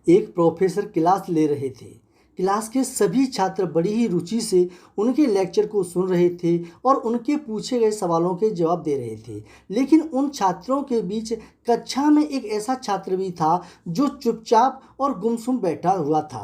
एक professor class ले रहे थे। क्लास के सभी छात्र बड़ी ही रुचि से उनके लेक्चर को सुन रहे थे और उनके पूछे गए सवालों के जवाब दे रहे थे। लेकिन उन छात्रों के बीच कक्षा में एक ऐसा छात्र भी था जो चुपचाप और गुमसुम बैठा हुआ था।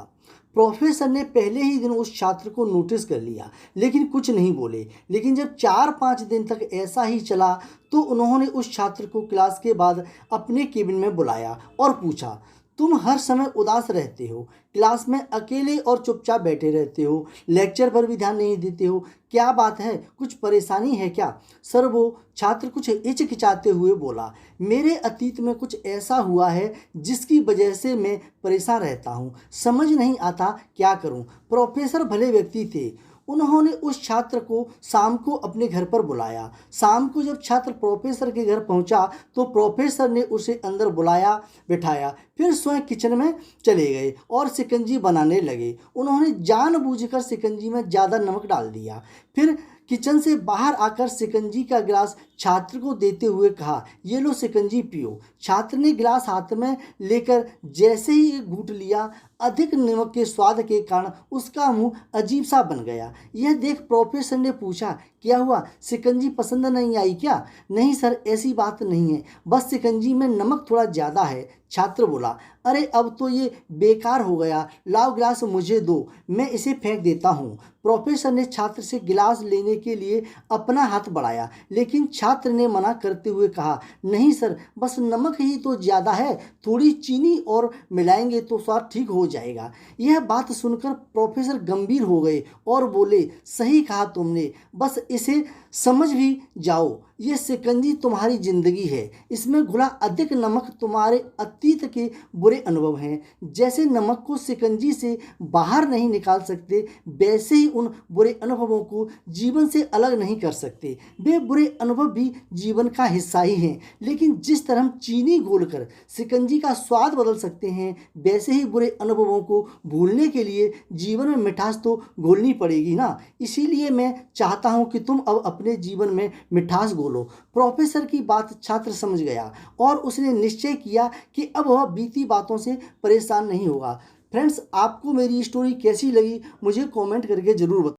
प्रोफेसर ने पहले ही दिन उस छात्र को नोटिस कर लिया, लेकिन कुछ नहीं बोले। लेकिन जब 4-5 दिन तक ऐसा ही चला तो उन्होंने उस छात्र को क्लास के बाद अपने केबिन में बुलाया और पूछा, तुम हर समय उदास रहते हो, क्लास में अकेले और चुपचाप बैठे रहते हो, लेक्चर पर भी ध्यान नहीं देते हो, क्या बात है, कुछ परेशानी है क्या? सर, वो छात्र कुछ हिचकिचाते हुए बोला, मेरे अतीत में कुछ ऐसा हुआ है जिसकी वजह से मैं परेशान रहता हूँ, समझ नहीं आता क्या करूँ। प्रोफेसर भले व्यक्ति थे। उन्होंने उस छात्र को शाम को अपने घर पर बुलाया। शाम को जब छात्र प्रोफेसर के घर पहुंचा तो प्रोफेसर ने उसे अंदर बुलाया, बिठाया, फिर स्वयं किचन में चले गए और शिकंजी बनाने लगे। उन्होंने जानबूझकर शिकंजी में ज़्यादा नमक डाल दिया। फिर किचन से बाहर आकर शिकंजी का गिलास छात्र को देते हुए कहा, ये लो शिकंजी पियो। छात्र ने गिलास हाथ में लेकर जैसे ही एक घूंट लिया, अधिक नमक के स्वाद के कारण उसका मुंह अजीब सा बन गया। यह देख प्रोफेसर ने पूछा, क्या हुआ, शिकंजी पसंद नहीं आई क्या? नहीं सर, ऐसी बात नहीं है, बस शिकंजी में नमक थोड़ा ज़्यादा है। छात्र बोला, अरे अब तो ये बेकार हो गया, लाओ गिलास मुझे दो, मैं इसे फेंक देता हूँ। प्रोफेसर ने छात्र से गिलास लेने के लिए अपना हाथ बढ़ाया, लेकिन छात्र ने मना करते हुए कहा, नहीं सर, बस नमक ही तो ज़्यादा है, थोड़ी चीनी और मिलाएंगे तो स्वाद ठीक हो जाएगा। यह बात सुनकर प्रोफेसर गंभीर हो गए और बोले, सही कहा तुमने, बस इसे समझ भी जाओ, ये शिकंजी तुम्हारी जिंदगी है, इसमें घुला अधिक नमक तुम्हारे अतीत के बुरे अनुभव हैं। जैसे नमक को शिकंजी से बाहर नहीं निकाल सकते, वैसे ही उन बुरे अनुभवों को जीवन से अलग नहीं कर सकते। वे बुरे अनुभव भी जीवन का हिस्सा ही हैं, लेकिन जिस तरह हम चीनी घोलकर शिकंजी का स्वाद बदल सकते हैं, वैसे ही बुरे अनुभवों को भूलने के लिए जीवन में मिठास तो घोलनी पड़ेगी ना। इसीलिए मैं चाहता हूँ कि तुम अब अपने जीवन में मिठास घोलो। प्रोफेसर की बात छात्र समझ गया और उसने निश्चय किया कि अब वह बीती बातों से परेशान नहीं होगा। फ्रेंड्स, आपको मेरी स्टोरी कैसी लगी मुझे कमेंट करके ज़रूर बताएं।